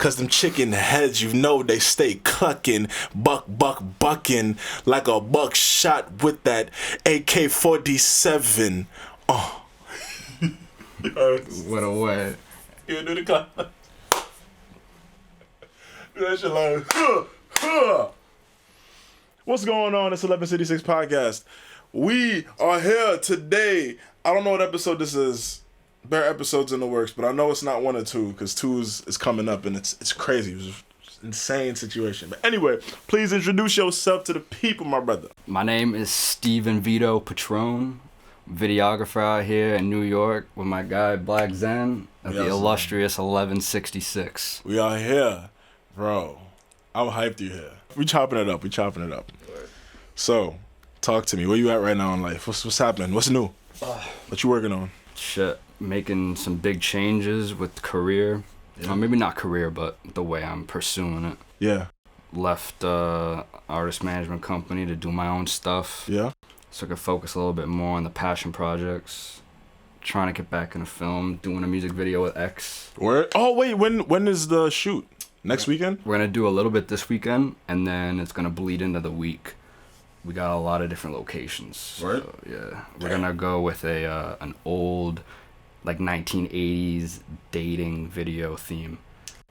Cause them chicken heads, you know they stay clucking, bucking like a buck shot with that AK-47. Oh. What a way. You do the clap. Do that shit like. What's going on? It's 1166 podcast. We are here today. I don't know what episode this is. There are episodes in the works, but I know it's not 1 or 2 because 2 is coming up and it's crazy. It's an insane situation. But anyway, please introduce yourself to the people, my brother. My name is Steven Vito Petrone, videographer out here in New York with my guy BLKZEN of the illustrious 1166. We are here, bro. I'm hyped you here. We chopping it up. So, talk to me. Where you at right now in life? What's happening? What's new? What you working on? Shit, making some big changes with career. Yeah. Maybe not career, but the way I'm pursuing it. Yeah. Left artist management company to do my own stuff. Yeah. So I could focus a little bit more on the passion projects. Trying to get back into film, doing a music video with X. Where? Oh wait, when is the shoot? Next weekend? We're gonna do a little bit this weekend, and then it's gonna bleed into the week. We got a lot of different locations. Right. So, yeah. We're gonna go with an old, like 1980s dating video theme.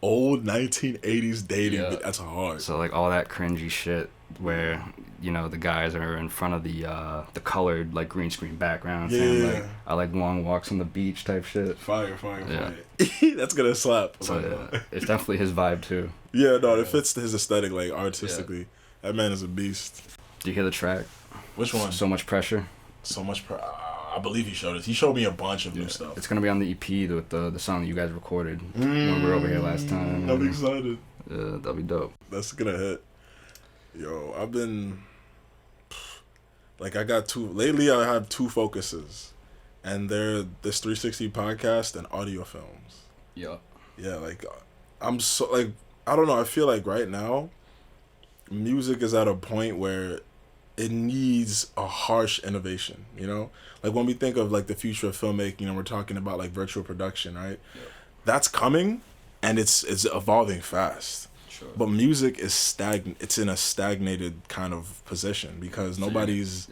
Old 1980s dating. Yeah. That's hard. So like all that cringy shit where, you know, the guys are in front of the colored like green screen background. Yeah. Like, I like long walks on the beach type shit. Fire. Yeah. That's gonna slap. So yeah, it's definitely his vibe too. Yeah, no, it fits his aesthetic, like artistically. Yeah. That man is a beast. Do you hear the track? Which one? So Much Pressure. So Much Pressure. I believe he showed us. He showed me a bunch of new stuff. It's gonna be on the EP with the song that you guys recorded when we were over here last time. I'm excited. Yeah, that'll be dope. That's gonna hit. Yo, I've been like lately I have 2 focuses, and they're this 360 podcast and audio films. Yeah. Yeah, like I'm so like I don't know. I feel like right now, music is at a point where it needs a harsh innovation, you know? Like when we think of like the future of filmmaking, and we're talking about like virtual production, right? Yep. That's coming and it's evolving fast. Sure. But music is it's in a stagnated kind of position because nobody's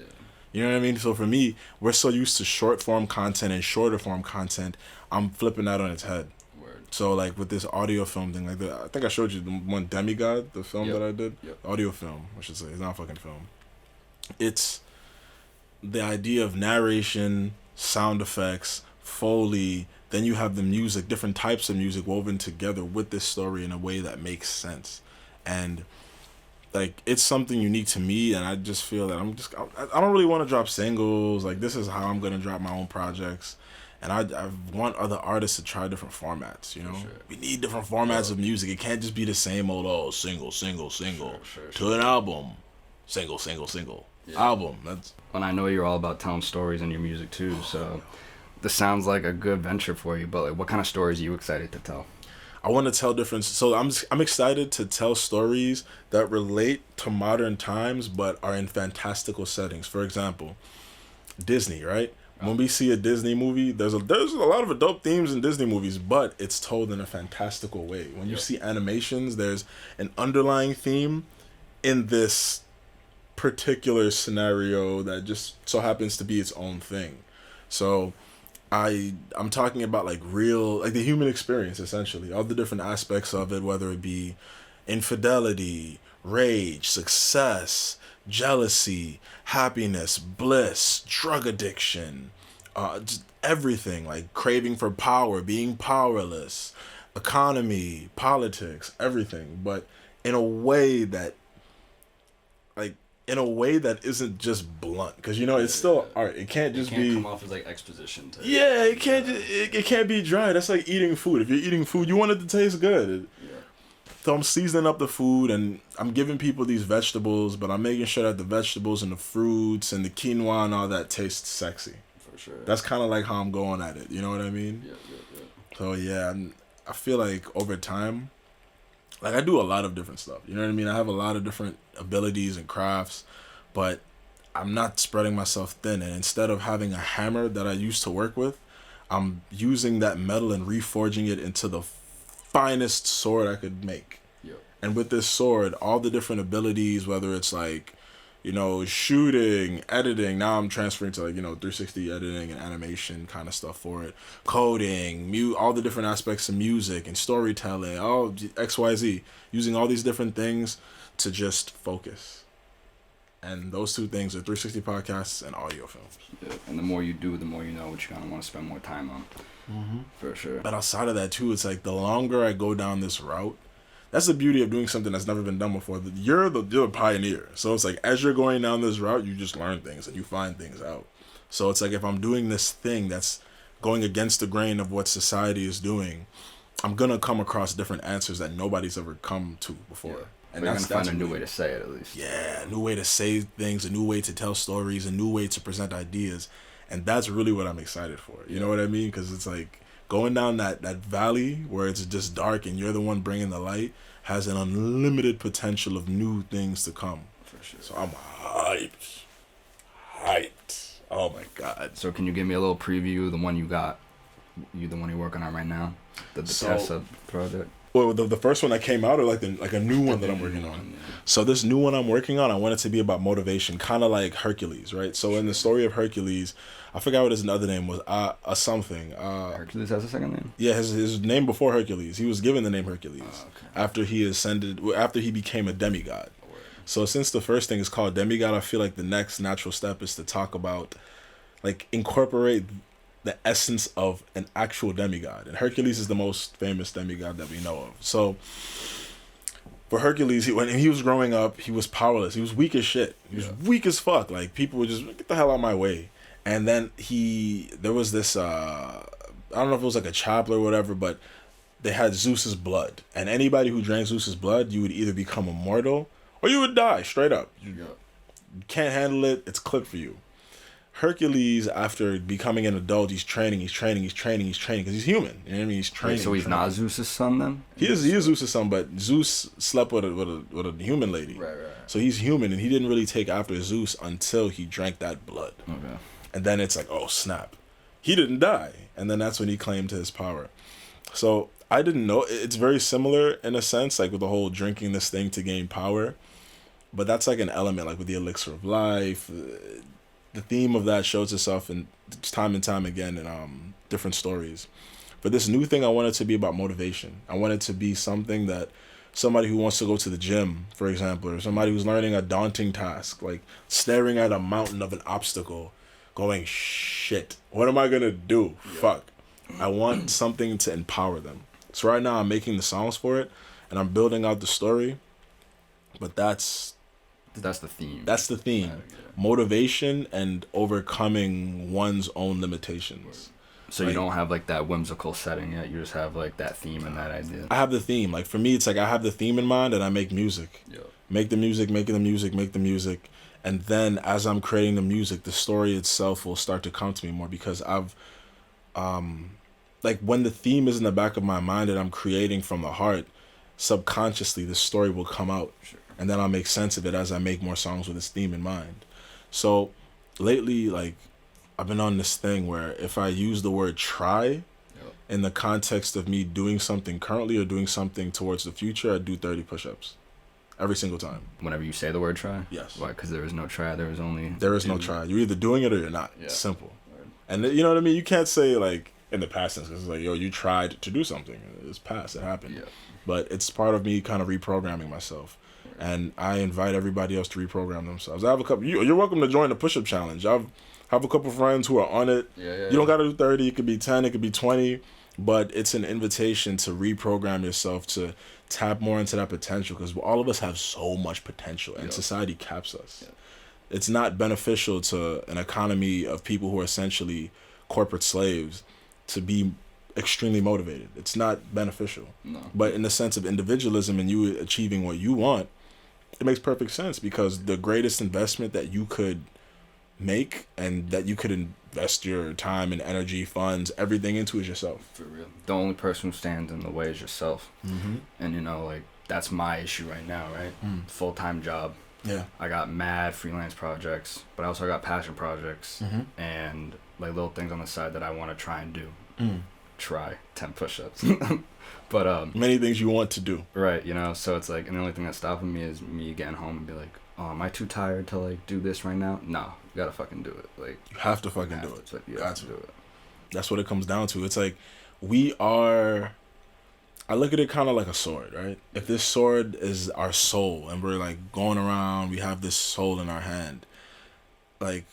you know what I mean? So for me, we're so used to short form content and shorter form content, I'm flipping that on its head. So like with this audio film thing, like I think I showed you the one Demigod, the film that I did. Yep. Audio film, I should say. It's not a fucking film. It's the idea of narration, sound effects, Foley, then you have the music, different types of music woven together with this story in a way that makes sense. And like it's something unique to me, and I just feel that I don't really want to drop singles. Like this is how I'm gonna drop my own projects. And I want other artists to try different formats, you know? Sure. We need different formats of music. It can't just be the same old, single, to an album. Single. Yeah. Album. That's. And I know you're all about telling stories in your music too, so this sounds like a good venture for you, but like, what kind of stories are you excited to tell? I want to tell different... So I'm excited to tell stories that relate to modern times, but are in fantastical settings. For example, Disney, right? When we see a Disney movie, there's a lot of adult themes in Disney movies, but it's told in a fantastical way. When you see animations, there's an underlying theme in this particular scenario that just so happens to be its own thing. So I'm talking about like real, like the human experience, essentially, all the different aspects of it, whether it be infidelity, rage, success, jealousy, happiness, bliss, drug addiction, just everything, like craving for power, being powerless, economy, politics, everything, but in a way that isn't just blunt, because you know it's still art. It can't just be come off as like exposition type. Yeah, it can't it can't be dry. That's like eating food. If you're eating food, you want it to taste good. So I'm seasoning up the food and I'm giving people these vegetables, but I'm making sure that the vegetables and the fruits and the quinoa and all that tastes sexy. For sure. That's kind of like how I'm going at it. You know what I mean? Yeah. So yeah, I feel like over time, like I do a lot of different stuff. You know what I mean? I have a lot of different abilities and crafts, but I'm not spreading myself thin. And instead of having a hammer that I used to work with, I'm using that metal and reforging it into the finest sword I could make. Yep. And with this sword, all the different abilities, whether it's like, you know, shooting, editing. Now I'm transferring to like, you know, 360 editing and animation kind of stuff for it. Coding, all the different aspects of music and storytelling, all XYZ. Using all these different things to just focus. And those two things are 360 podcasts and audio films. Yeah. And the more you do, the more you know what you're gonna want to spend more time on. Mm-hmm. For sure. But outside of that too, it's like the longer I go down this route, that's the beauty of doing something that's never been done before. You're a pioneer. So it's like as you're going down this route, you just learn things and you find things out. So it's like if I'm doing this thing that's going against the grain of what society is doing, I'm gonna come across different answers that nobody's ever come to before. Yeah. And you're that's gonna find a new really, way to say it at least. Yeah, a new way to say things, a new way to tell stories, a new way to present ideas, and that's really what I'm excited for. You know what I mean? Because it's like going down that valley where it's just dark and you're the one bringing the light has an unlimited potential of new things to come. For sure. So I'm hyped. Oh my god. So can you give me a little preview of the one you got? The one you're working on right now? The Tessa project? Well, the first one that came out, or like a new one that I'm working on. Yeah. So this new one I'm working on, I want it to be about motivation, kind of like Hercules, right? So in the story of Hercules, I forgot what his other name was, something. Hercules has a second name? Yeah, his name before Hercules. He was given the name Hercules okay. after he became a demigod. So since the first thing is called demigod, I feel like the next natural step is to talk about, like, incorporate the essence of an actual demigod. And Hercules is the most famous demigod that we know of. So for Hercules, when he was growing up, he was powerless. He was weak as shit. He was weak as fuck. Like, people would just, get the hell out of my way. And then there was this, I don't know if it was like a chapel or whatever, but they had Zeus's blood. And anybody who drank Zeus's blood, you would either become immortal or you would die straight up. You can't handle it. It's clipped for you. Hercules, after becoming an adult, he's training because he's human. You know what I mean? He's training. Wait, so he's not Zeus's son then? He is Zeus's son, but Zeus slept with a human lady. Right. So he's human, and he didn't really take after Zeus until he drank that blood. Okay. And then it's like, oh snap, he didn't die, and then that's when he claimed his power. So I didn't know. It's very similar in a sense, like with the whole drinking this thing to gain power, but that's like an element, like with the elixir of life. The theme of that shows itself in time and time again in different stories. But this new thing, I want it to be about motivation. I want it to be something that somebody who wants to go to the gym, for example, or somebody who's learning a daunting task, like staring at a mountain of an obstacle, going, shit, what am I going to do? Yeah. Fuck. I want something to empower them. So right now I'm making the songs for it, and I'm building out the story, but that's the theme. That's the theme. Motivation and overcoming one's own limitations. So you don't have like that whimsical setting yet. You just have like that theme and that idea. I have the theme. Like for me, it's like I have the theme in mind and I make music. Yeah. Make the music, and then as I'm creating the music, the story itself will start to come to me more because I've, like when the theme is in the back of my mind and I'm creating from the heart, subconsciously the story will come out. Sure. And then I'll make sense of it as I make more songs with this theme in mind. So lately, like, I've been on this thing where if I use the word try in the context of me doing something currently or doing something towards the future, I do 30 push-ups every single time. Whenever you say the word try? Yes. Why? Because there is no try. There is no try. You're either doing it or you're not. Yeah. It's simple. Right. And you know what I mean? You can't say, like, in the past tense, because it's like, yo, you tried to do something. It's past. It happened. Yeah. But it's part of me kind of reprogramming myself. And I invite everybody else to reprogram themselves. I have a couple. You're welcome to join the push-up challenge. I have a couple friends who are on it. You don't got to do 30. It could be 10. It could be 20. But it's an invitation to reprogram yourself to tap more into that potential because all of us have so much potential and society caps us. It's not beneficial to an economy of people who are essentially corporate slaves to be extremely motivated. It's not beneficial. No. But in the sense of individualism and you achieving what you want, it makes perfect sense because the greatest investment that you could make and that you could invest your time and energy, funds, everything into is yourself. For real. The only person who stands in the way is yourself. Mm-hmm. And, you know, like, that's my issue right now, right? Full-time job. Yeah. I got mad freelance projects, but I also got passion projects and, like, little things on the side that I want to try and do. try 10 push-ups. But many things you want to do. Right, you know, so it's like, and the only thing that's stopping me is me getting home and be like, oh, am I too tired to like do this right now? No, you gotta fucking do it. Like, you have to fucking do it. But you have to do it. That's what it comes down to. It's like I look at it kind of like a sword, right? If this sword is our soul and we're like going around, we have this soul in our hand. Like,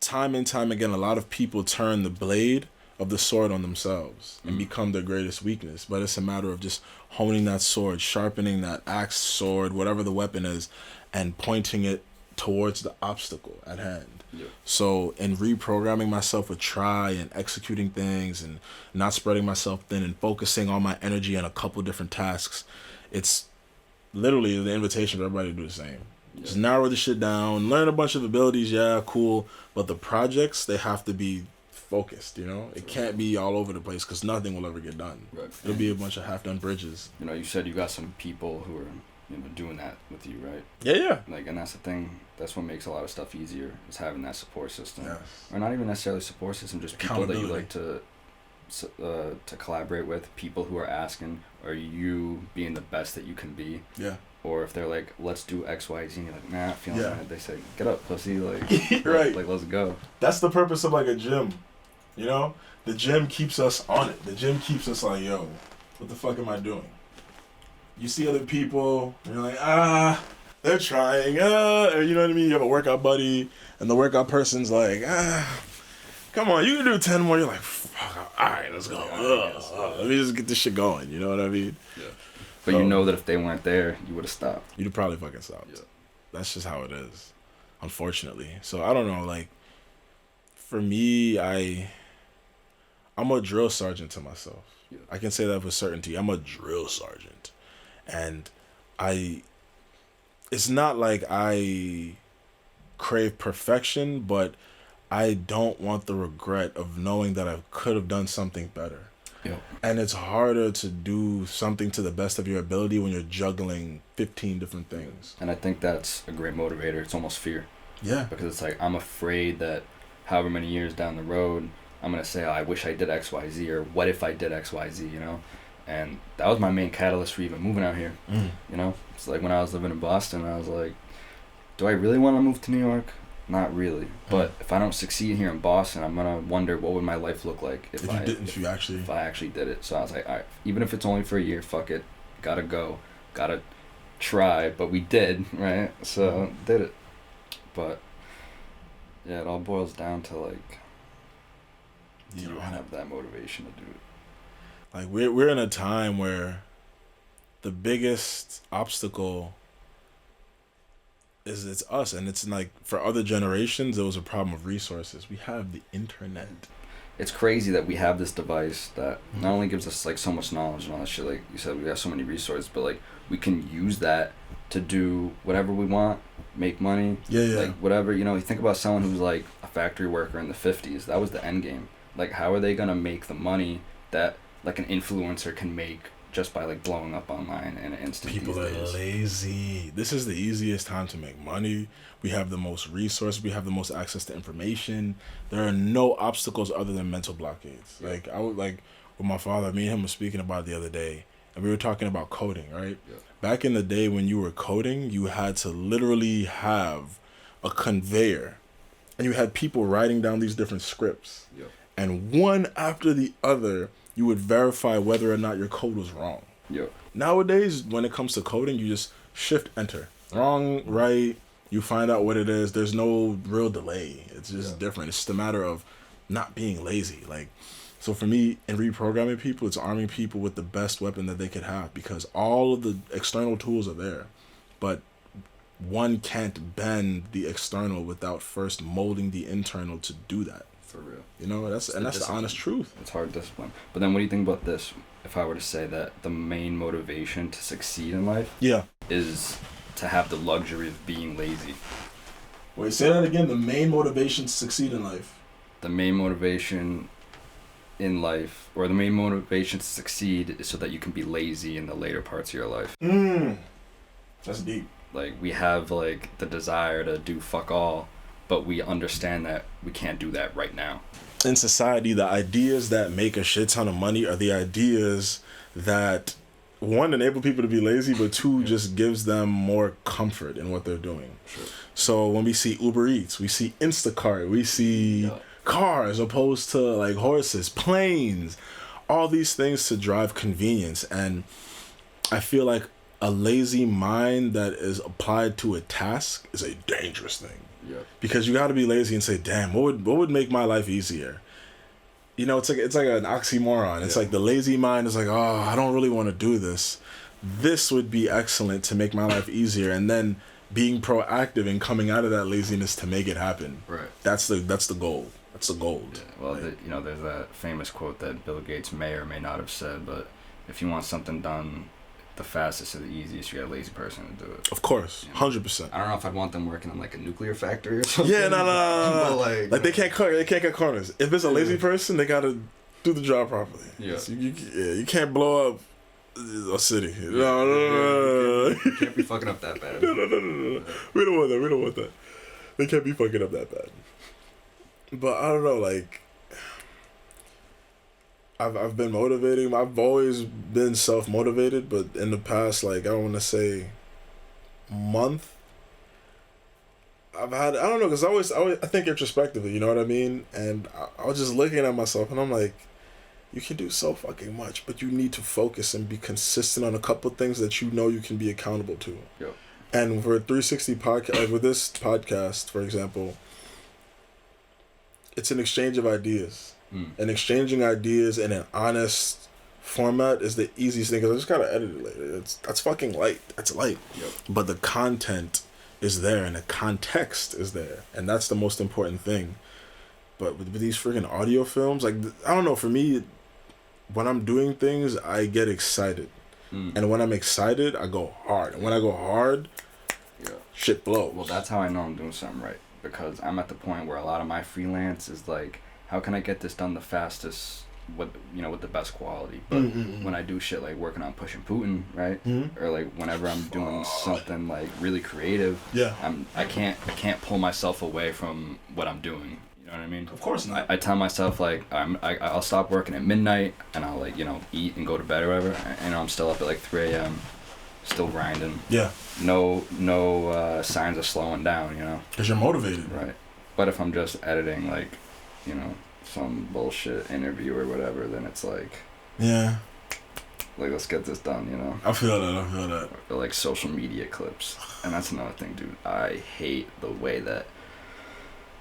time and time again, a lot of people turn the blade of the sword on themselves and become their greatest weakness. But it's a matter of just honing that sword, sharpening that axe, sword, whatever the weapon is, and pointing it towards the obstacle at hand. Yeah. So in reprogramming myself with try and executing things and not spreading myself thin and focusing all my energy on a couple different tasks, it's literally the invitation for everybody to do the same. Yeah. Just narrow the shit down, learn a bunch of abilities, yeah, cool, but the projects, they have to be focused, you know? It can't be all over the place because nothing will ever get done. Right. It'll be a bunch of half-done bridges. You know, you said you got some people who are, you know, doing that with you, right? Yeah. Like, and that's the thing. That's what makes a lot of stuff easier, is having that support system. Yes. Or not even necessarily support system, just people that you like to collaborate with, people who are asking, are you being the best that you can be? Yeah. Or if they're like, let's do X, Y, Z, and you're like, nah, feeling that. They say, get up, pussy. Like, right. Like, let's go. That's the purpose of like a gym. You know? The gym keeps us on it. The gym keeps us like, yo, what the fuck am I doing? You see other people, and you're like, they're trying, or you know what I mean? You have a workout buddy, and the workout person's like, come on, you can do 10 more. You're like, fuck, all right, let's go. Let me just get this shit going, you know what I mean? Yeah. But you know that if they weren't there, you would have stopped. You'd have probably fucking stopped. Yeah. That's just how it is, unfortunately. So I don't know, like, for me, I'm a drill sergeant to myself. Yeah. I can say that with certainty. I'm a drill sergeant. And it's not like I crave perfection, but I don't want the regret of knowing that I could have done something better. Yeah. And it's harder to do something to the best of your ability when you're juggling 15 different things. And I think that's a great motivator. It's almost fear. Yeah. Because it's like, I'm afraid that however many years down the road, I'm going to say, oh, I wish I did X, Y, Z, or what if I did X, Y, Z, you know? And that was my main catalyst for even moving out here. You know? It's like when I was living in Boston, I was like, do I really want to move to New York? Not really. But if I don't succeed here in Boston, I'm going to wonder what would my life look like if I actually did it. So I was like, all right, even if it's only for a year, fuck it. Gotta go. Gotta try. But we did, right? So did it. But yeah, it all boils down to like, do you have that motivation to do it? Like we're in a time where the biggest obstacle is it's us, and it's like for other generations it was a problem of resources. We have the internet. It's crazy that we have this device that not only gives us like so much knowledge and all that shit, like you said, we have so many resources, but like we can use that to do whatever we want, make money. Yeah. Like whatever, you know, you think about someone who's like a factory worker in the 50s. That was the end game. Like, how are they gonna make the money that like an influencer can make just by like blowing up online in an instant? People are lazy. This is the easiest time to make money. We have the most resources. We have the most access to information. There are no obstacles other than mental blockades. Yeah. Like I would like with my father, me and him was speaking about it the other day, and we were talking about coding, right? Yeah. Back in the day when you were coding, you had to literally have a conveyor, and you had people writing down these different scripts. Yeah. And one after the other, you would verify whether or not your code was wrong. Yeah. Nowadays, when it comes to coding, you just shift enter. Wrong, right, you find out what it is. There's no real delay. It's just different. It's just a matter of not being lazy. Like, so for me, in reprogramming people, it's arming people with the best weapon that they could have, because all of the external tools are there. But one can't bend the external without first molding the internal to do that. For real. You know, that's the honest truth. It's hard discipline. But then what do you think about this? If I were to say that the main motivation to succeed in life is to have the luxury of being lazy. Wait, say that again. The main motivation to succeed in life. The main motivation in life, or the main motivation to succeed, is so that you can be lazy in the later parts of your life. That's deep. Like, we have like the desire to do fuck all, but we understand that we can't do that right now. In society, the ideas that make a shit ton of money are the ideas that, one, enable people to be lazy, but two, just gives them more comfort in what they're doing. Sure. So when we see Uber Eats, we see Instacart, we see cars opposed to like horses, planes, all these things to drive convenience. And I feel like a lazy mind that is applied to a task is a dangerous thing. Yeah. Because you got to be lazy and say, damn, what would make my life easier? You know, it's like an oxymoron. It's like the lazy mind is like, oh, I don't really want to do this. This would be excellent to make my life easier, and then being proactive and coming out of that laziness to make it happen. Right. That's the goal. That's the gold. Yeah. Well, like, you know, there's that famous quote that Bill Gates may or may not have said, but if you want something done the fastest or the easiest, you got a lazy person to do it. Of course, 100%. I don't know if I'd want them working in like a nuclear factory or something. Yeah, no. Like they can't cut corners. If it's a lazy person, they gotta do the job properly. Yeah. So you can't blow up a city. Yeah. No. You can't be fucking up that bad. No. We don't want that. They can't be fucking up that bad. But I don't know, like, I've been motivating. I've always been self-motivated, but in the past, like, I want to say month, I don't know, because I think introspectively, you know what I mean? And I was just looking at myself, and I'm like, you can do so fucking much, but you need to focus and be consistent on a couple things that you know you can be accountable to. Yep. And for 360 podcast, like with this podcast, for example, it's an exchange of ideas. And exchanging ideas in an honest format is the easiest thing, because I just gotta edit it later. That's fucking light. That's light. Yep. But the content is there, and the context is there, and that's the most important thing. But with these freaking audio films, like, I don't know, for me, when I'm doing things, I get excited. And when I'm excited, I go hard. And when I go hard, shit blows. Well, that's how I know I'm doing something right, because I'm at the point where a lot of my freelance is like, how can I get this done the fastest with the best quality? But when I do shit like working on pushing Putin, right? Or like whenever I'm doing something like really creative, I can't pull myself away from what I'm doing. You know what I mean? Of course not. I tell myself like I'll stop working at midnight and I'll like eat and go to bed or whatever, and I'm still up at like 3 a.m. still grinding. Yeah. No signs of slowing down. Because you're motivated. Right. But if I'm just editing like some bullshit interview or whatever, then it's like, like, let's get this done, I feel that. Or like social media clips. And that's another thing, dude. I hate the way that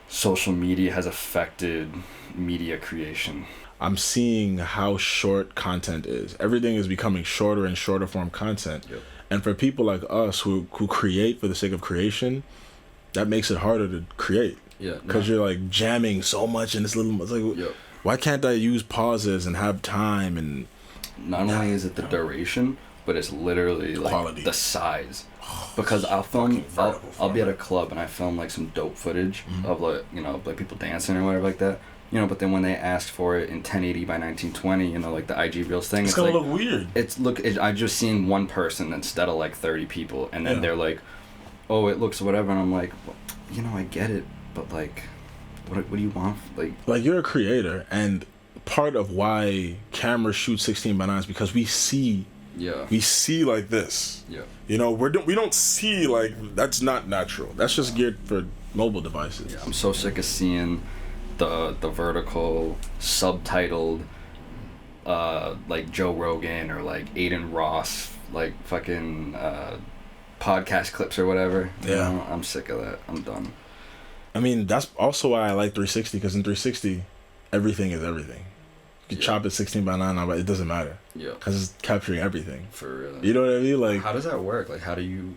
social media has affected media creation. I'm seeing how short content is. Everything is becoming shorter and shorter form content. Yep. And for people like us who create for the sake of creation, that makes it harder to create. Yeah, because you're like jamming so much in this little. It's like, why can't I use pauses and have time? And not only is it the duration, but it's literally like quality. The size. Because I'll be at a club and I film like some dope footage of like like people dancing or whatever like that. But then when they asked for it in 1080 by 1920, like the IG Reels thing, it's gonna look weird. I'm just seeing one person instead of like 30 people, and then they're like, oh, it looks whatever, and I'm like, well, I get it. But like, what do you want? Like you're a creator, and part of why cameras shoot 16 by 9 is because we see like this. Yeah. We don't see like, that's not natural. That's just geared for mobile devices. Yeah. I'm so sick of seeing the vertical subtitled like Joe Rogan or like Aiden Ross like fucking podcast clips or whatever. Yeah. I'm sick of that. I'm done. I mean, that's also why I like 360, because in 360, everything is everything. You can chop it 16 by 9, but it doesn't matter. Yeah. Because it's capturing everything. For real. You know what I mean? Like, how does that work? Like, how do you...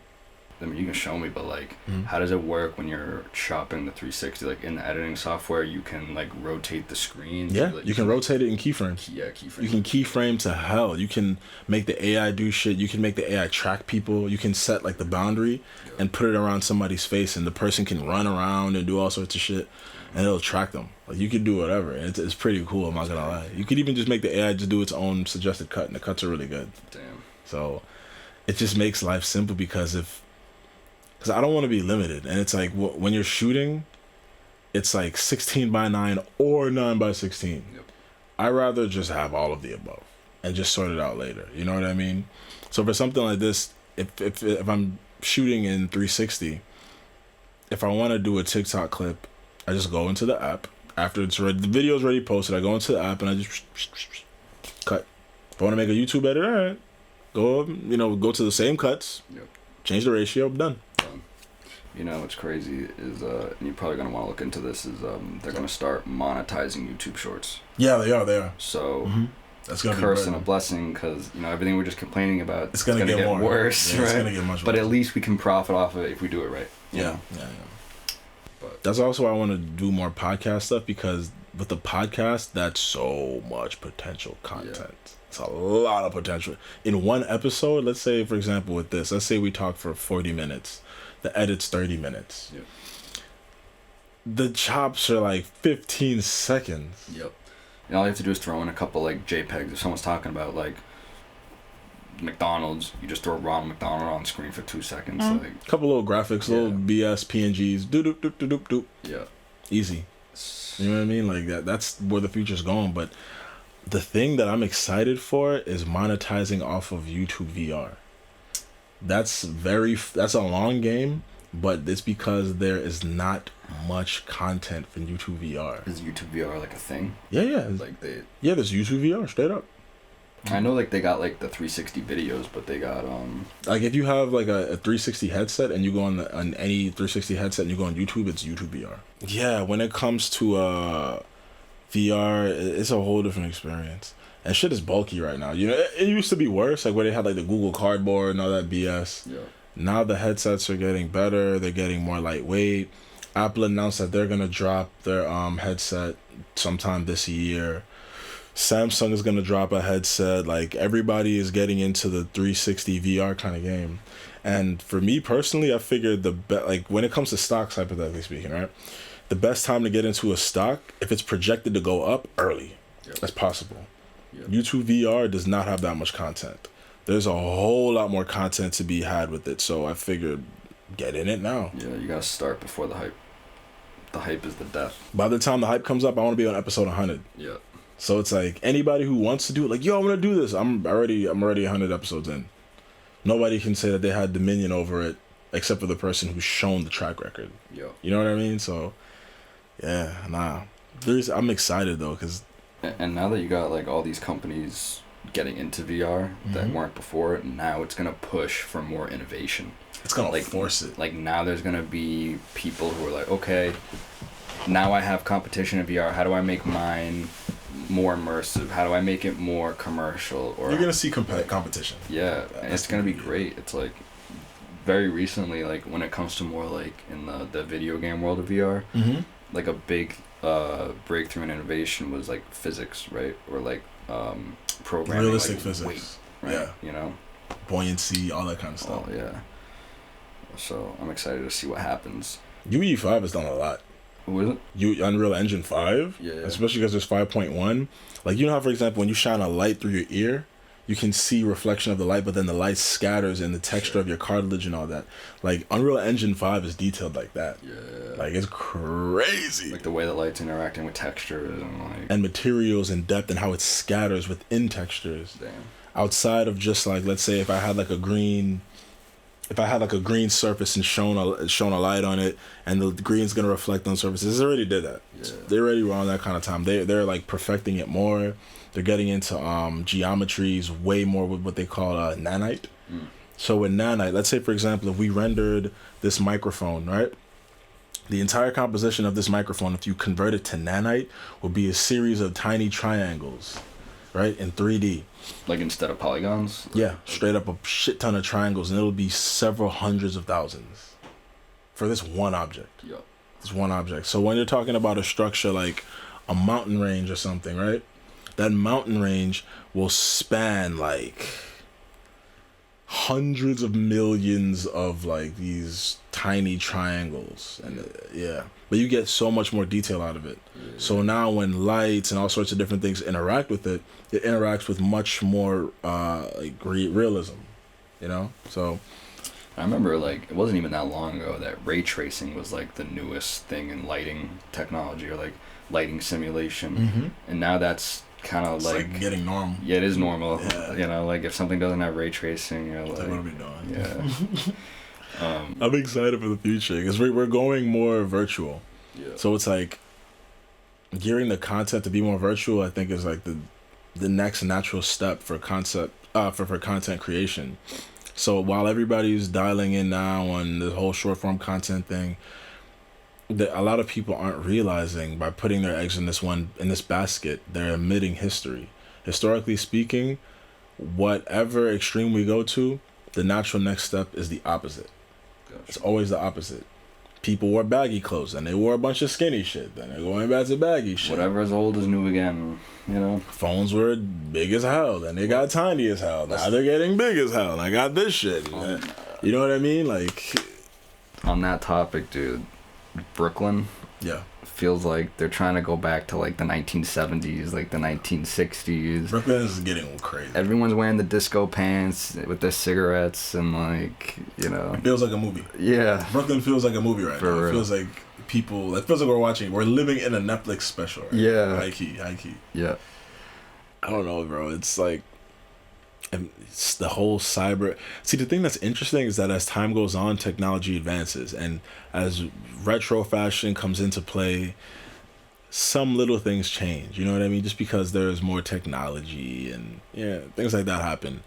I mean, you can show me, but like, how does it work when you're chopping the 360? Like, in the editing software, you can like rotate the screen. Yeah, like, you can rotate it in keyframes. Keyframes. You can keyframe to hell. You can make the AI do shit. You can make the AI track people. You can set like the boundary and put it around somebody's face, and the person can run around and do all sorts of shit, and it'll track them. Like, you can do whatever, and it's pretty cool. I'm not gonna lie. You could even just make the AI just do its own suggested cut, and the cuts are really good. Damn. So, it just makes life simple, because I don't want to be limited. And it's like, when you're shooting, it's like 16:9 or 9:16. Yep. I rather just have all of the above and just sort it out later. You know what I mean? So for something like this, if I'm shooting in 360, if I want to do a TikTok clip, I just go into the app. After it's ready, the video's already posted, I go into the app and I just cut. If I want to make a YouTube edit, all right, go to the same cuts, Yep. change the ratio, done. You know what's crazy is, and you're probably gonna want to look into this, is they're gonna start monetizing YouTube Shorts. Yeah, they are. So that's gonna curse be and a blessing, because everything we're just complaining about, it's gonna get more worse, yeah, right? It's gonna get much worse. But at least we can profit off of it if we do it right. Yeah. But that's also why I want to do more podcast stuff, because with the podcast, that's so much potential content. Yeah. It's a lot of potential. In one episode, let's say, for example, with this, let's say we talk for 40 minutes. The edit's 30 minutes. Yep. The chops are like 15 seconds. Yep. And all you have to do is throw in a couple like JPEGs. If someone's talking about like McDonald's, you just throw Ronald McDonald on screen for 2 seconds. Like a couple little graphics, little BS PNGs. Doop doop doop doop doop. Yeah. Easy. You know what I mean? Like that's where the future's going. But the thing that I'm excited for is monetizing off of YouTube VR. That's a long game, but it's because there is not much content for YouTube VR. Is YouTube VR like a thing? Yeah. Like there's YouTube VR straight up. I know like they got like the 360 videos, but they got like if you have like a 360 headset and you go on any 360 headset and you go on YouTube, it's YouTube VR. Yeah, when it comes to VR, it's a whole different experience. And shit is bulky right now. It used to be worse, like where they had like the Google Cardboard and all that BS. Yeah. Now the headsets are getting better. They're getting more lightweight. Apple announced that they're gonna drop their headset sometime this year. Samsung is gonna drop a headset. Like everybody is getting into the 360 VR kind of game. And for me personally, I figured like when it comes to stocks, hypothetically speaking, right? The best time to get into a stock, if it's projected to go up early, as possible. Yep. YouTube VR does not have that much content. There's a whole lot more content to be had with it, so I figured get in it now. Yeah, you gotta start before the hype. The hype is the death. By the time the hype comes up, I want to be on episode 100. Yeah. So it's like anybody who wants to do it, like, yo, I want to do this. I'm already 100 episodes in. Nobody can say that they had dominion over it except for the person who's shown the track record. Yeah. You know what I mean? So, yeah, I'm excited though, because. And now that you got like all these companies getting into VR that weren't before, now it's gonna push for more innovation. It's gonna force it. Like now there's gonna be people who are like, okay, now I have competition in VR. How do I make mine more immersive? How do I make it more commercial? Or you're gonna see competition. Yeah, and it's gonna be great. It's like very recently, like when it comes to more like in the video game world of VR, like a big breakthrough in innovation was like physics, right? Or like programming, realistic like physics, weight, right? Yeah, buoyancy, all that kind of stuff. Oh yeah. So I'm excited to see what happens. UE5 has done a lot. What is it? Unreal Engine 5? Yeah. Especially because there's 5.1. Like, you know how, for example, when you shine a light through your ear, you can see reflection of the light, but then the light scatters in the texture of your cartilage and all that. Like, Unreal Engine 5 is detailed like that. Yeah. Like, it's crazy. Like the way the light's interacting with textures and materials and depth and how it scatters within textures. Damn. Outside of just like, let's say if I had like a green surface and shone a light on it, and the green's gonna reflect on surfaces. They already did that. Yeah. They already were on that kind of time. They're like perfecting it more. They're getting into geometries way more with what they call nanite. So with nanite, let's say for example, if we rendered this microphone, right? The entire composition of this microphone, if you convert it to nanite, would be a series of tiny triangles, right, in 3D. Like instead of polygons? Yeah, straight up a shit ton of triangles, and it'll be several hundreds of thousands for this one object. Yeah. This one object. So when you're talking about a structure like a mountain range or something, right? That mountain range will span like hundreds of millions of like these tiny triangles, and but you get so much more detail out of it. So now when lights and all sorts of different things interact with it, it interacts with much more like realism, So I remember, like, it wasn't even that long ago that ray tracing was, like, the newest thing in lighting technology, or, like, lighting simulation. Mm-hmm. And now that's kind of like getting normal. Yeah, it is normal. Yeah. You know, like, if something doesn't have ray tracing, you're like, what are we doing? Yeah. I'm excited for the future because we're going more virtual. Yeah. So it's like gearing the content to be more virtual, I think, is like the next natural step for content creation. So while everybody's dialing in now on the whole short form content thing, a lot of people aren't realizing by putting their eggs in this basket, they're omitting history. Historically speaking, whatever extreme we go to, the natural next step is the opposite. Gotcha. It's always the opposite. People wore baggy clothes, and they wore a bunch of skinny shit. Then they're going back to baggy shit. Whatever is old is new again, you know? Phones were big as hell, then they got tiny as hell. Now they're getting big as hell, and I got this shit. You know what I mean? Like, on that topic, dude, Brooklyn... Yeah. Feels like they're trying to go back to, like, the 1970s, like the 1960s. Brooklyn is getting crazy. Everyone's wearing the disco pants with their cigarettes and, like, you know. It feels like a movie. Yeah. Brooklyn feels like a movie right now. Real. It feels like we're living in a Netflix special. Right? Yeah. High key. Yeah. I don't know, bro. It's like, it's the whole cyber. See, the thing that's interesting is that as time goes on, technology advances, and as retro fashion comes into play, some little things change. You know what I mean? Just because there's more technology and things like that happen.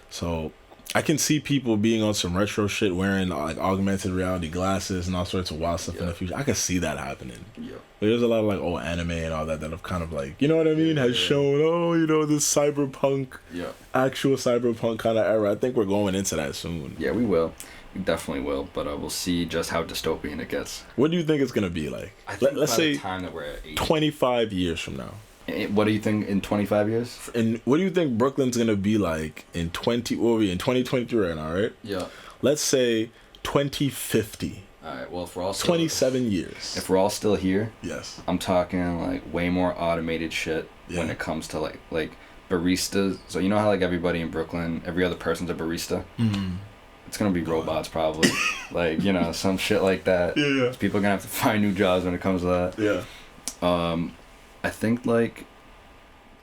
So I can see people being on some retro shit, wearing like augmented reality glasses and all sorts of wild stuff in the future. I can see that happening. Yeah. There's a lot of like old anime and all that have kind of like, you know what I mean, has shown, this cyberpunk, actual cyberpunk kind of era. I think we're going into that soon. Yeah, we will. We definitely will, but we'll see just how dystopian it gets. What do you think it's going to be like? I think let's say the time that we're at 80. 25 years from now. What do you think in 25 years? And what do you think Brooklyn's going to be like in 2023 right now, right? Yeah. Let's say 2050. All right, well, if we're all 27 years. If we're all still here, yes, I'm talking like way more automated shit when it comes to like baristas. So you know how like everybody in Brooklyn, every other person's a barista? Mm-hmm. It's going to be robots probably. Like, some shit like that. Yeah. People are going to have to find new jobs when it comes to that. Yeah. I think like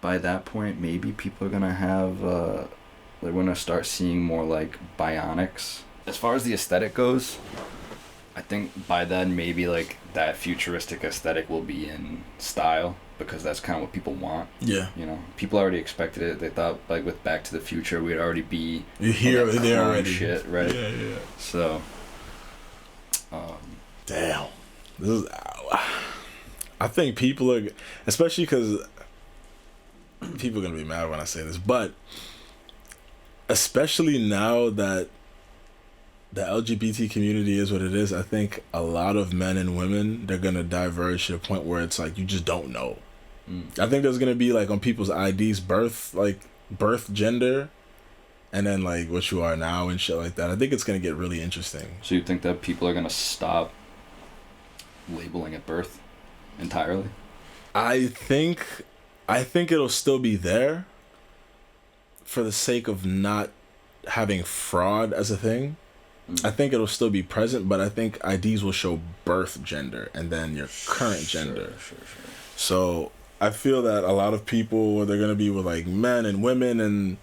by that point maybe people are going to have we're going to start seeing more like bionics. As far as the aesthetic goes, I think by then maybe like that futuristic aesthetic will be in style because that's kind of what people want. Yeah. People already expected it. They thought like with Back to the Future we'd already be here there already. Shit, right? Yeah. So damn. This is I think people are, especially because people are going to be mad when I say this, but especially now that the LGBT community is what it is, I think a lot of men and women, they're going to diverge to the point where it's like you just don't know. I think there's going to be like on people's IDs birth gender, and then like what you are now and shit like that. I think it's going to get really interesting. So you think that people are going to stop labeling at birth entirely? I think it'll still be there for the sake of not having fraud as a thing. I think it'll still be present, but I think IDs will show birth gender and then your current gender. Sure. So I feel that a lot of people, they're going to be with like men and women, and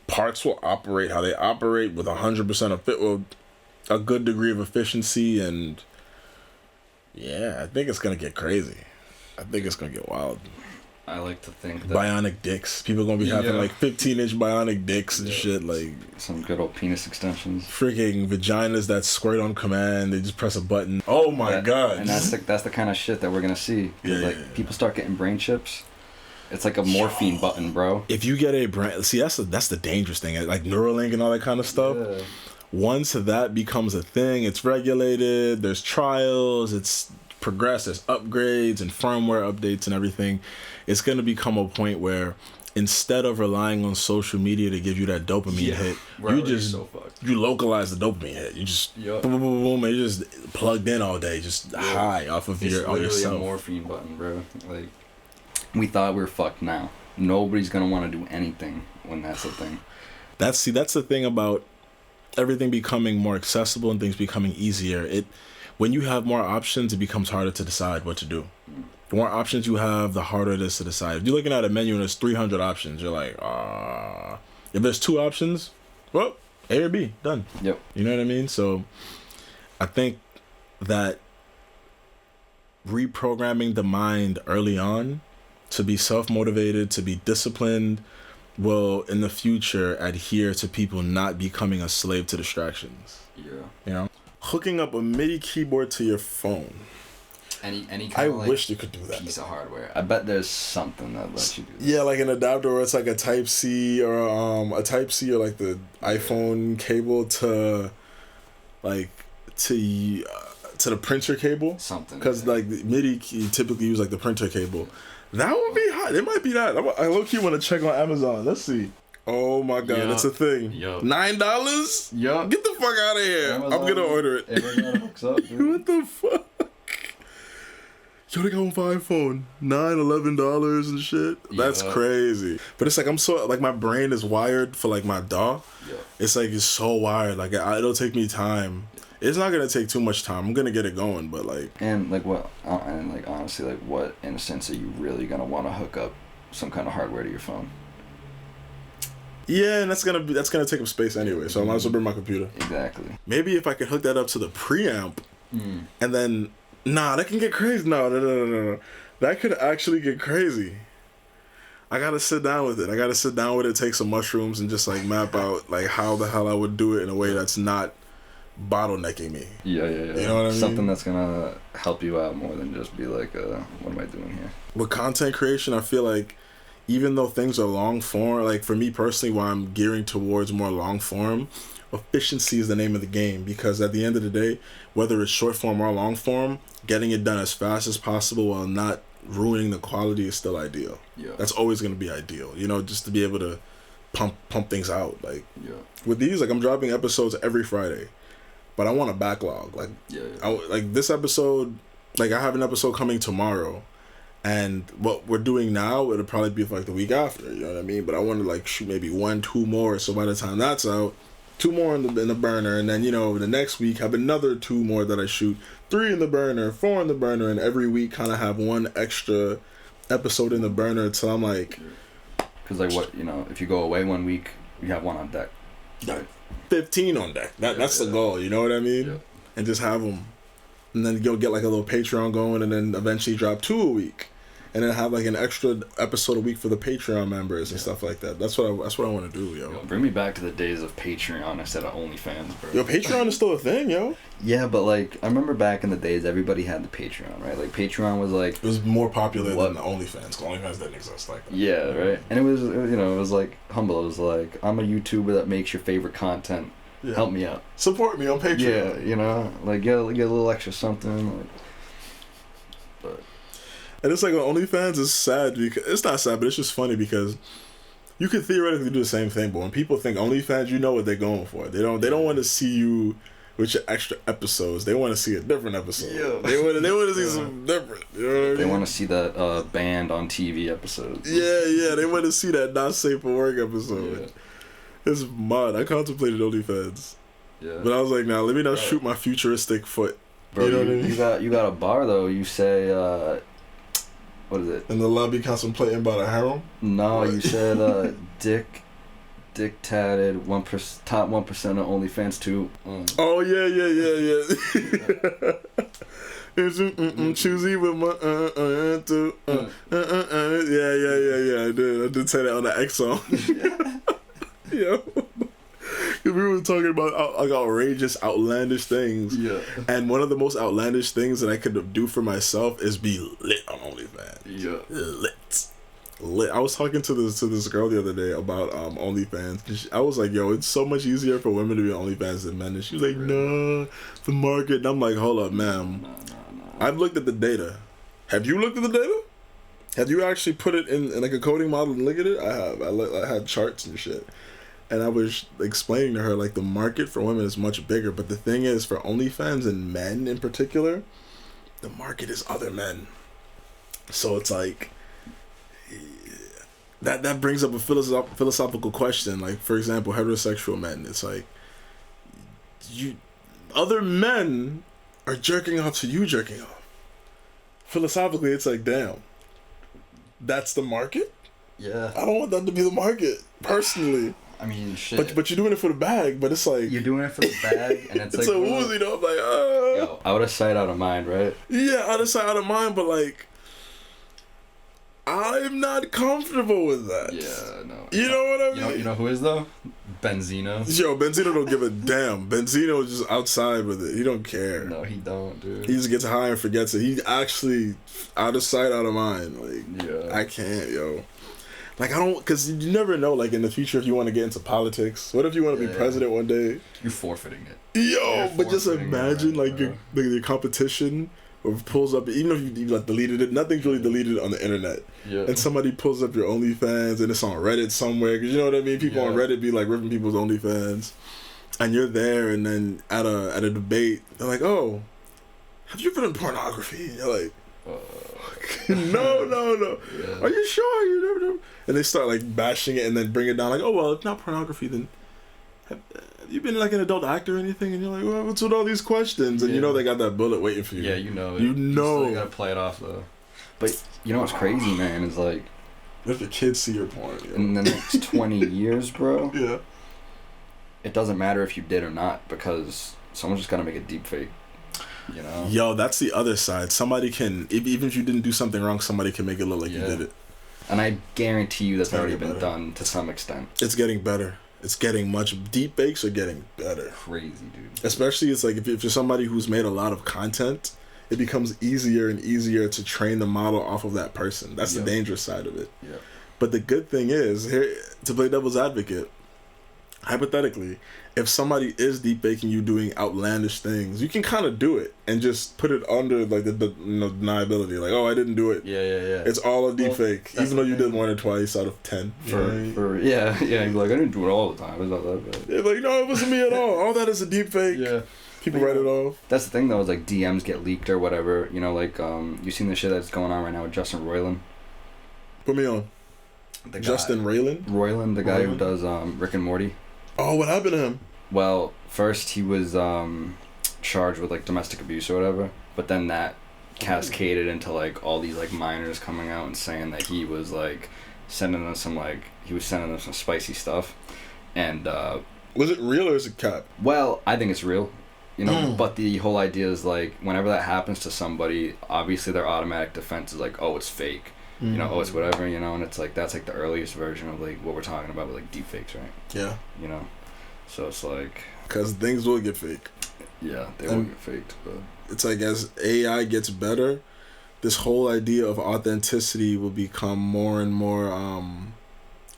parts will operate how they operate with 100% of fit, with a good degree of efficiency. And yeah, I think it's going to get crazy. I think it's going to get wild. I like to think that bionic dicks. People are going to be having like 15-inch bionic dicks and shit. Like some good old penis extensions. Freaking vaginas that squirt on command. They just press a button. Oh my God. And that's the kind of shit that we're going to see. People start getting brain chips. It's like a morphine button, bro. If you get a brain... See, that's the dangerous thing. Like Neuralink and all that kind of stuff. Yeah. Once that becomes a thing, it's regulated. There's trials. It's progressed. There's upgrades and firmware updates and everything. It's going to become a point where instead of relying on social media to give you that dopamine hit, you localize the dopamine hit. You just boom, boom, boom, boom, and you're just plugged in all day, just high off of yourself. It's literally a morphine button, bro. Like, we thought we were fucked now. Nobody's going to want to do anything when that's a thing. That's the thing about everything becoming more accessible and things becoming easier, when you have more options, it becomes harder to decide what to do. The more options you have, the harder it is to decide. If you're looking at a menu and there's 300 options, you're like, if there's 2 options, well, A or B, done. Yep. You know what I mean? So I think that reprogramming the mind early on to be self-motivated, to be disciplined, will in the future adhere to people not becoming a slave to distractions. Yeah. You know? Hooking up a MIDI keyboard to your phone. Any kind I of like wish you could do that. piece of hardware. I bet there's something that lets you do that. Yeah, like an adapter where it's like a Type-C or a Type-C or like the iPhone cable to like to the printer cable. Something. Because like MIDI you typically use like the printer cable. That would be hot. It might be that. I low-key want to check on Amazon. Let's see. Oh my god, Yup. it's a thing. Yup. $9? Yup. Get the fuck out of here. Amazon, I'm gonna order it. Amazon hooks up, dude. What the fuck? Yo, they got one for iPhone. $11 and shit. That's Yeah. crazy. But it's like I'm so like my brain is wired for like my DAW. Yeah. It's like it's so wired. Like it'll take me time. It's not gonna take too much time. I'm gonna get it going, but like. And like what? And like honestly, like what in a sense are you really gonna want to hook up some kind of hardware to your phone? Yeah, and that's gonna take up space anyway. So I might as well bring my computer. Exactly. Maybe if I could hook that up to the preamp, and then that can get crazy. No. That could actually get crazy. I gotta sit down with it. I gotta sit down with it, take some mushrooms, and just like map out like how the hell I would do it in a way that's not bottlenecking me. Yeah. You know what I mean? Something that's gonna help you out more than just be like, what am I doing here? With content creation, I feel like even though things are long form, like for me personally, why I'm gearing towards more long form, efficiency is the name of the game. Because at the end of the day, whether it's short form or long form, getting it done as fast as possible while not ruining the quality is still ideal. Yeah. That's always going to be ideal, you know, just to be able to pump things out. Like Yeah. with these, like I'm dropping episodes every Friday, but I want a backlog. Like like this episode, like I have an episode coming tomorrow, and what we're doing now, it'll probably be for like the week after, you know what I mean? But I want to like shoot maybe 1-2 more, so by the time that's out, 2 more in the burner, and then, you know, the next week have another 2 more that I shoot, 3 in the burner, 4 in the burner, and every week kind of have 1 extra episode in the burner until I'm like, because like what, you know, if you go away 1 week, you have 1 on deck. Right. 15 on deck. That's the goal, you know what I mean? Yeah. And just have them, and then go get like a little Patreon going, and then eventually drop 2 a week, and then have like an extra episode a week for the Patreon members and stuff like that. That's what I want to do, yo. Bring me back to the days of Patreon instead of OnlyFans, bro. Yo, Patreon is still a thing, yo. Yeah, but like I remember back in the days, everybody had the Patreon, right? Like Patreon was like It was more popular than the OnlyFans. OnlyFans didn't exist like that. Yeah, right. And it was you know, it was like humble. It was like, I'm a YouTuber that makes your favorite content. Yeah. Help me out. Support me on Patreon. Yeah, you know, like get a little extra something. Like, but And it's like on OnlyFans, it's sad because it's not sad, but it's just funny because you could theoretically do the same thing, but when people think OnlyFans, you know what they're going for. They don't want to see you with your extra episodes. They want to see a different episode. Yeah. They want to see some different. You know what I mean? they want to see that band on TV episode. Yeah. They want to see that not safe for work episode. Yeah. It's mad. I contemplated OnlyFans, Yeah. but I was like, nah, let me not shoot my futuristic foot. Bro, you know what I mean? you got a bar though. You say what is it? In the lobby contemplating about a harem. No, you said dick tatted top 1% of OnlyFans too. Oh yeah. It's choosy with my yeah. I did say that on the X song. Yo, we were talking about like outrageous, outlandish things. Yeah. And one of the most outlandish things that I could do for myself is be lit on OnlyFans. Yeah. Lit. I was talking to this girl the other day about OnlyFans. I was like, yo, it's so much easier for women to be on OnlyFans than men. And she was like, no, the market. And I'm like, hold up, ma'am. No. I've looked at the data. Have you looked at the data? Have you actually put it in like a coding model and look at it? I have. I had charts and shit. And I was explaining to her, like, the market for women is much bigger. But the thing is, for OnlyFans and men in particular, the market is other men. So it's like, that brings up a philosophical question. Like, for example, heterosexual men. It's like, other men are jerking off to you jerking off. Philosophically, it's like, damn, that's the market? Yeah. I don't want that to be the market, personally. I mean, shit. But you're doing it for the bag, but it's like... You're doing it for the bag, and it's it's like... a woozy, though. I'm like, Yo, out of sight, out of mind, right? Yeah, out of sight, out of mind, but like... I'm not comfortable with that. Yeah, no. You know what I mean? You know who is, though? Benzino. Yo, Benzino don't give a damn. Benzino's just outside with it. He don't care. No, he don't, dude. He just gets high and forgets it. He actually out of sight, out of mind. Like, yeah. I can't, yo. Like, I don't... Because you never know, like, in the future, if you want to get into politics. What if you want to be president one day? You're forfeiting it. Yo, but just imagine, like, your competition... or pulls up, even if you like deleted it, nothing's really deleted on the internet. Yeah. And somebody pulls up your OnlyFans and it's on Reddit somewhere, because you know what I mean? People on Reddit be like ripping people's OnlyFans. And you're there, and then at a debate, they're like, oh, have you been in pornography? And you're like, no. Yeah. Are you sure? You never. And they start like bashing it and then bring it down like, oh, well, if not pornography, then have you been like an adult actor or anything? And you're like, well, what's with all these questions? And you know they got that bullet waiting for you. Yeah, you know it. You know. You gotta play it off though. But you know what's crazy, man, is like... What if the kids see your porn? Yo? In the next 20 years, bro... Yeah. It doesn't matter if you did or not, because someone's just gotta make a deepfake. You know? Yo, that's the other side. Somebody can... Even if you didn't do something wrong, somebody can make it look like you did it. And I guarantee you that's already been done to some extent. It's getting better. It's getting much... Deepfakes are getting better. Crazy, dude. Especially, it's like, if you're somebody who's made a lot of content, it becomes easier and easier to train the model off of that person. That's the dangerous side of it. Yeah. But the good thing is, here, to play devil's advocate, hypothetically, if somebody is deepfaking you doing outlandish things, you can kind of do it and just put it under like the deniability. Like, oh, I didn't do it. Yeah. It's all a deepfake, even though you did 1 or twice out of 10. Yeah. You're like, I didn't do it all the time. It's not that bad. Yeah, like, no, it wasn't me at all. All that is a deepfake. Yeah. People write it off. That's the thing though, is like DMs get leaked or whatever. You know, like you seen the shit that's going on right now with Justin Roiland. Put me on. Justin Roiland? Roiland, the guy who does Rick and Morty. Oh, what happened to him? Well, first he was charged with like domestic abuse or whatever, but then that cascaded into like all these like minors coming out and saying that he was like sending them some spicy stuff. And was it real or is it cap? Well, I think it's real. You know, but the whole idea is like whenever that happens to somebody, obviously their automatic defense is like, oh, it's fake. You know, oh, it's whatever, you know, and it's like that's like the earliest version of like what we're talking about with like deepfakes, right? Yeah. You know, so it's like because things will get fake. Yeah, they will get faked. But it's like as AI gets better, this whole idea of authenticity will become more and more.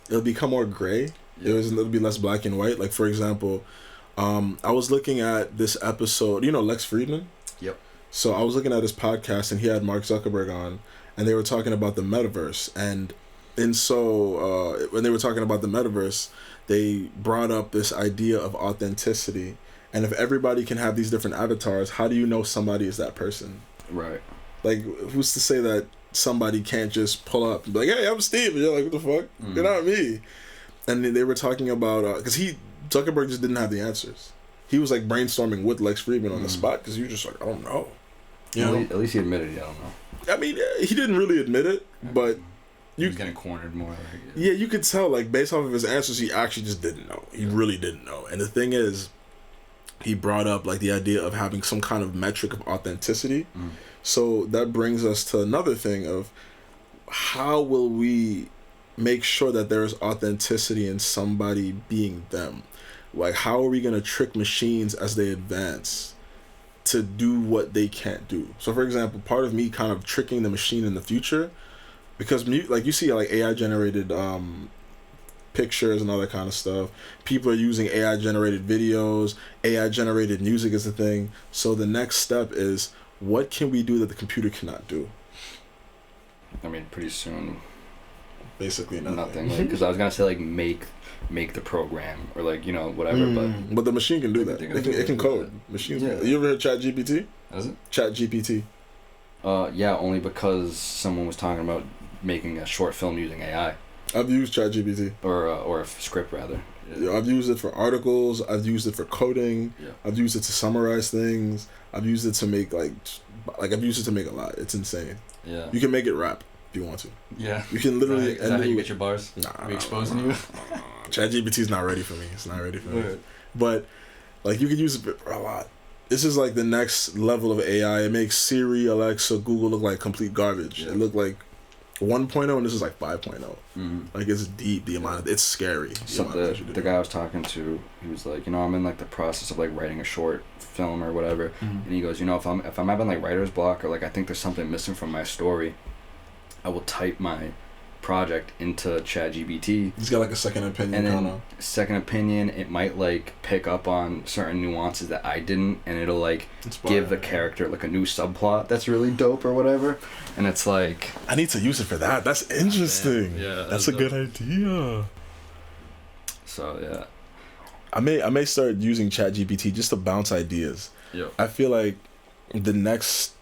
It'll become more gray. Yeah. It'll be less black and white. Like for example, I was looking at this episode. You know Lex Friedman. Yep. So I was looking at his podcast and he had Mark Zuckerberg on. And they were talking about the metaverse, and so when they were talking about the metaverse, they brought up this idea of authenticity. And if everybody can have these different avatars, how do you know somebody is that person? Right. Like, who's to say that somebody can't just pull up and be like, "Hey, I'm Steve," and you're like, "What the fuck? You're not me." And they were talking about because Zuckerberg just didn't have the answers. He was like brainstorming with Lex Friedman on the spot because he was just like, "I don't know." You know? At least he admitted, I don't know. I mean, he didn't really admit it, but he was getting cornered more. Like, yeah, you could tell, like, based off of his answers, he actually just didn't know. He really didn't know. And the thing is, he brought up, like, the idea of having some kind of metric of authenticity. So that brings us to another thing of how will we make sure that there is authenticity in somebody being them? Like, how are we going to trick machines as they advance to do what they can't do? So for example, part of me kind of tricking the machine in the future, because like you see like AI generated pictures and all that kind of stuff. People are using AI generated videos, AI generated music is a thing. So the next step is, what can we do that the computer cannot do? I mean, pretty soon basically nothing. Because I was gonna say like make the program or like, you know, whatever, but the machine can do that. It can code. Machines. Yeah. You ever heard ChatGPT? Is it? ChatGPT. Yeah, only because someone was talking about making a short film using AI. I've used ChatGPT. Or a script rather. Yeah. I've used it for articles. I've used it for coding. Yeah. I've used it to summarize things. I've used it to make like I've used it to make a lot. It's insane. Yeah. You can make it rap if you want to. Yeah. You can literally. Is that how you get your bars? Nah. Are we exposing you? ChatGPT's not ready for me. It's not ready for me. Right. But like you can use it for a lot. This is like the next level of AI. It makes Siri, Alexa, Google look like complete garbage. Yeah. It looked like 1.0 and this is like 5.0. Mm-hmm. Like it's deep. The amount of it's scary. So the guy I was talking to, he was like, you know, I'm in like the process of like writing a short film or whatever, and he goes, you know, if I'm having like writer's block or like I think there's something missing from my story, I will type my project into ChatGPT. He's got like a second opinion. And then second opinion, it might like pick up on certain nuances that I didn't, and it'll like give the character like a new subplot that's really dope or whatever. And it's like, I need to use it for that. That's interesting. Yeah, that's a good idea. So yeah, I may start using ChatGPT just to bounce ideas. Yeah. I feel like the next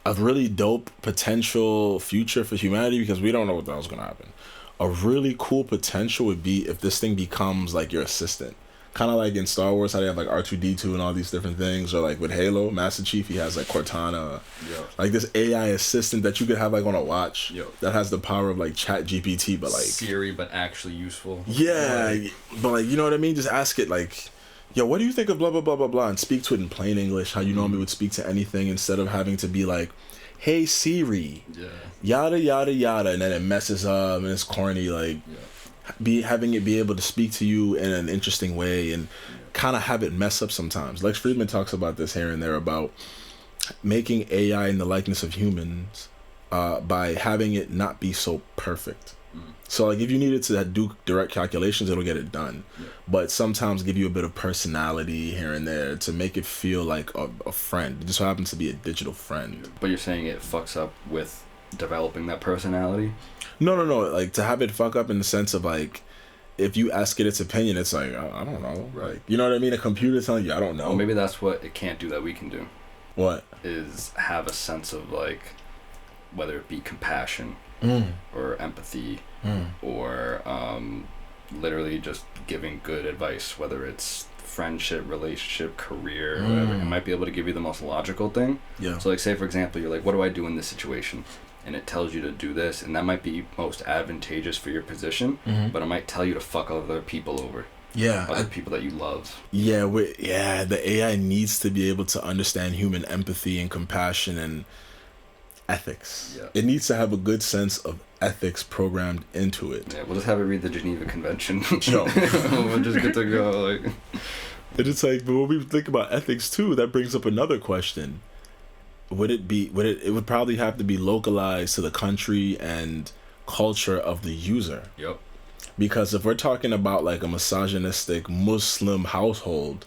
a really dope potential future for humanity, because we don't know what the hell's gonna happen. A really cool potential would be if this thing becomes like your assistant, kind of like in Star Wars how they have like R2D2 and all these different things, or like with Halo, Master Chief, he has like Cortana. Yeah. Like this AI assistant that you could have like on a watch. Yeah. That has the power of like ChatGPT, but like Siri, but actually useful. Yeah, but like, you know what I mean? Just ask it like, yo, what do you think of blah blah blah blah blah, and speak to it in plain English, how you normally would speak to anything, instead of having to be like, hey Siri, yada yada yada, and then it messes up and it's corny. Like, having it be able to speak to you in an interesting way, and kind of have it mess up sometimes. Lex Friedman talks about this here and there about making AI in the likeness of humans, by having it not be so perfect. So like if you needed to do direct calculations, it'll get it done. But sometimes give you a bit of personality here and there to make it feel like a friend. It just so happens to be a digital friend. But you're saying it fucks up with developing that personality? No. Like to have it fuck up in the sense of like, if you ask it its opinion, it's like, I don't know. Right. Like, you know what I mean? A computer telling you, I don't know. Well, maybe that's what it can't do that we can do. What? Is have a sense of like, whether it be compassion or empathy or literally just giving good advice, whether it's friendship, relationship, career, whatever. It might be able to give you the most logical thing. Yeah. So like, say for example, you're like, what do I do in this situation? And it tells you to do this, and that might be most advantageous for your position, but it might tell you to fuck other people over. Yeah. Other people that you love. Yeah, the AI needs to be able to understand human empathy and compassion and ethics. Yeah. It needs to have a good sense of ethics programmed into it. Yeah, we'll just have it read the Geneva Convention. No. We're just good to go. Like, and it's like, but when we think about ethics too, that brings up another question. It would probably have to be localized to the country and culture of the user. Yep. Because if we're talking about like a misogynistic Muslim household,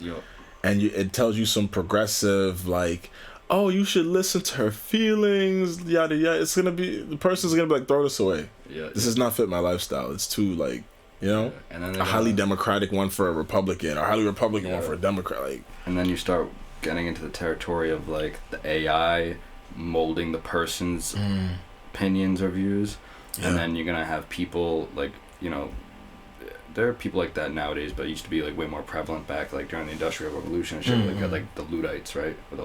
and it tells you some progressive like, oh, you should listen to her feelings, yada yada, the person's gonna be like, throw this away. Yeah. This does not fit my lifestyle. It's too like, you know, and then a highly democratic one for a Republican, or highly Republican one for a Democrat. Like, and then you start getting into the territory of like the AI molding the person's opinions or views, and then you're gonna have people like, you know, there are people like that nowadays, but it used to be like way more prevalent back like during the Industrial Revolution and shit. Like the Luddites, right? Or the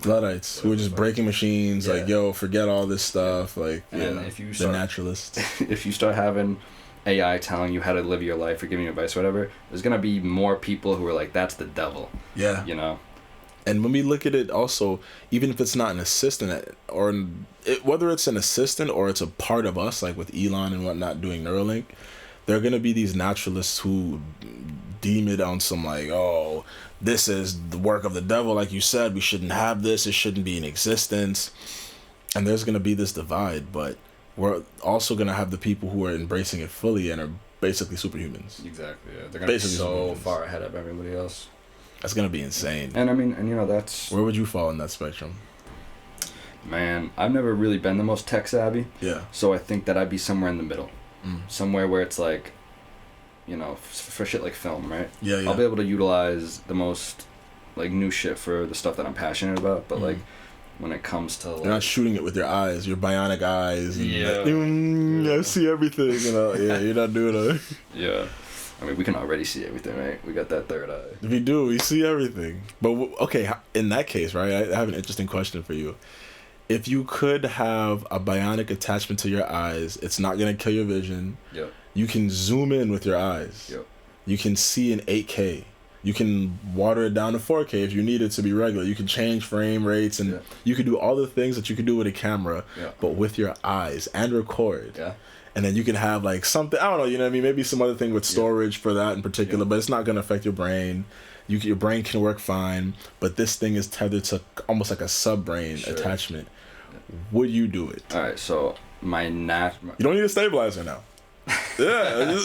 Luddites who were just breaking machines. Like, yo, forget all this stuff. Like, and then if you start, the Naturalists. If you start having AI telling you how to live your life or giving you advice or whatever, there's gonna be more people who are like, that's the devil. Yeah. You know. And when we look at it also, even if it's not an assistant, or whether it's an assistant or it's a part of us, like with Elon and whatnot doing Neuralink, there are going to be these naturalists who deem it on some like, oh, this is the work of the devil, like you said, we shouldn't have this, it shouldn't be in existence. And there's going to be this divide, but we're also going to have the people who are embracing it fully and are basically superhumans. Exactly, yeah. They're going to be so far ahead of everybody else. That's going to be insane. And I mean, and you know, that's... Where would you fall in that spectrum? Man, I've never really been the most tech savvy. Yeah. So I think that I'd be somewhere in the middle. Somewhere where it's like, you know, for shit like film, right? Yeah. I'll be able to utilize the most, like, new shit for the stuff that I'm passionate about, but, like, when it comes to... Like, you're not shooting it with your eyes, your bionic eyes. And yeah. I see everything, you know. Yeah, you're not doing it. Yeah. I mean, we can already see everything, right? We got that third eye. We do. We see everything. But okay, in that case, right? I have an interesting question for you. If you could have a bionic attachment to your eyes, it's not gonna kill your vision. Yep. You can zoom in with your eyes. Yep. You can see in 8K. You can water it down to 4K if you need it to be regular. You can change frame rates and you can do all the things that you can do with a camera, but with your eyes and record. Yeah. And then you can have like something, I don't know, you know what I mean? Maybe some other thing with storage for that in particular, but it's not going to affect your brain. Your brain can work fine, but this thing is tethered to almost like a sub-brain attachment. Would you do it? All right, so you don't need a stabilizer now. Yeah.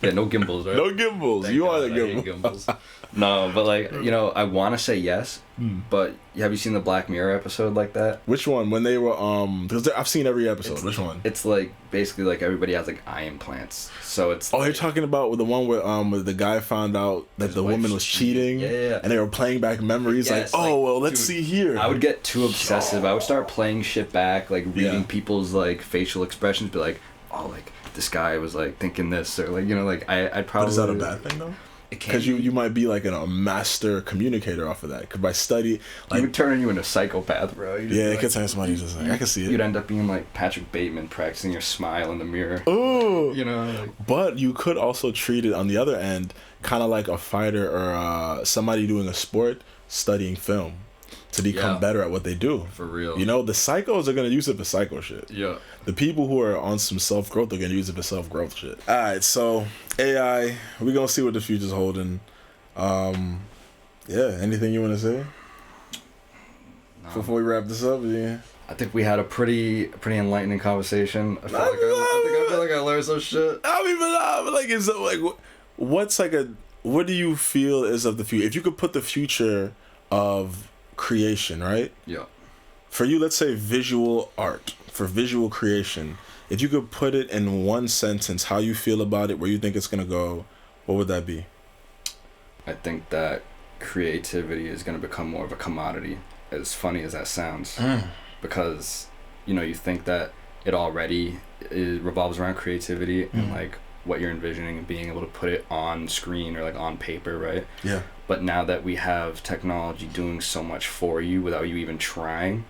Yeah, no gimbals, right? No gimbals. Thank you God, are the gimbal. No, but like, you know, I want to say yes, but have you seen the Black Mirror episode like that? Which one? When they were because I've seen every episode. Which one? It's like basically like everybody has like eye implants, so it's. Oh, you're talking about the one where the guy found out that the woman was cheating, and they were playing back memories. Yes, like, oh like, well, let's see here. I would get too obsessive. I would start playing shit back, like reading people's like facial expressions, be like, oh, like this guy was like thinking this, or like, you know, like I'd probably. But is that a bad thing though? Because you might be like a master communicator off of that. Because by study, like, you would turn you into a psychopath, bro. It could turn somebody just like, I can see it. You'd end up being like Patrick Bateman practicing your smile in the mirror. Ooh, you know. Like, but you could also treat it on the other end, kind of like a fighter or somebody doing a sport studying film to become better at what they do. For real. You know, the psychos are gonna use it for psycho shit. Yeah. The people who are on some self-growth are gonna use it for self-growth shit. Alright, so AI, we're gonna see what the future's holding. Anything you wanna say? No. Before we wrap this up, I think we had a pretty enlightening conversation. I feel like I learned some shit. What do you feel is of the future? If you could put the future of creation, right? Yeah. For you, let's say visual art, for visual creation, if you could put it in one sentence, how you feel about it, where you think it's going to go, what would that be? I think that creativity is going to become more of a commodity, as funny as that sounds. Because, you know, you think that it already revolves around creativity and like what you're envisioning and being able to put it on screen or like on paper, right? Yeah. But now that we have technology doing so much for you without you even trying,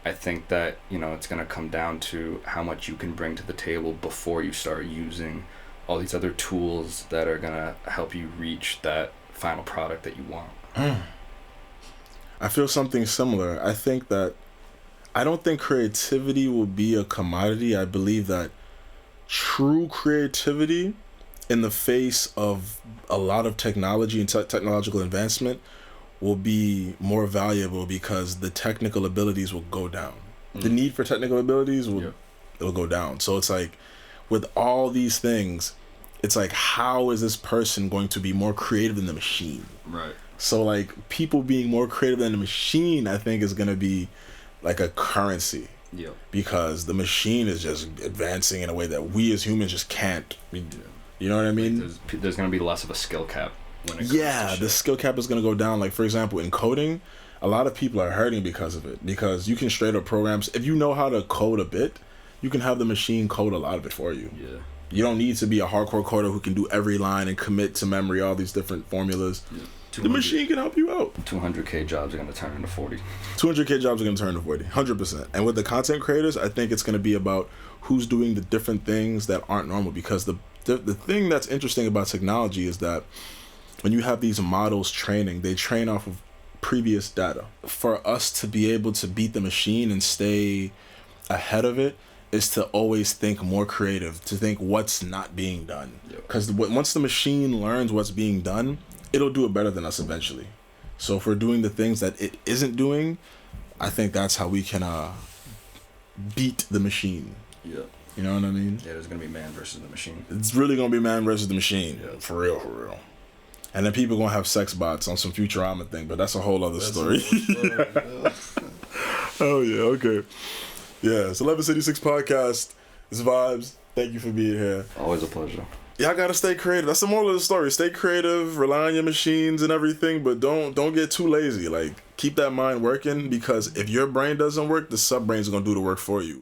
I think that, you know, it's going to come down to how much you can bring to the table before you start using all these other tools that are going to help you reach that final product that you want. I feel something similar. I don't think creativity will be a commodity. I believe that true creativity in the face of a lot of technology and technological advancement will be more valuable because the technical abilities will go down. The need for technical abilities will go down. So it's like with all these things, it's like, how is this person going to be more creative than the machine? Right. So like people being more creative than the machine, I think is going to be like a currency. Yeah. Because the machine is just advancing in a way that we as humans just can't. You know what I mean? Like there's going to be less of a skill cap. When it comes to the skill cap is going to go down. Like, for example, in coding, a lot of people are hurting because of it. Because you can straight up programs. If you know how to code a bit, you can have the machine code a lot of it for you. Yeah. You don't need to be a hardcore coder who can do every line and commit to memory all these different formulas. Yeah. The machine can help you out. 200K jobs are going to turn into 40. 200K jobs are going to turn into 40. 100%. And with the content creators, I think it's going to be about who's doing the different things that aren't normal. Because the thing that's interesting about technology is that when you have these models training, they train off of previous data. For us to be able to beat the machine and stay ahead of it is to always think more creative, to think what's not being done. Because once the machine learns what's being done, it'll do it better than us eventually. So if we're doing the things that it isn't doing, I think that's how we can beat the machine. Yeah. You know what I mean? Yeah, there's going to be man versus the machine. It's really going to be man versus the machine. Yeah. For real. And then people going to have sex bots on some Futurama thing, but that's a whole other story. Oh, yeah, okay. Yeah, it's 1166 Podcast. It's Vibes. Thank you for being here. Always a pleasure. Y'all gotta stay creative. That's the moral of the story. Stay creative, rely on your machines and everything, but don't get too lazy. Like, keep that mind working, because if your brain doesn't work, the sub-brains are gonna do the work for you.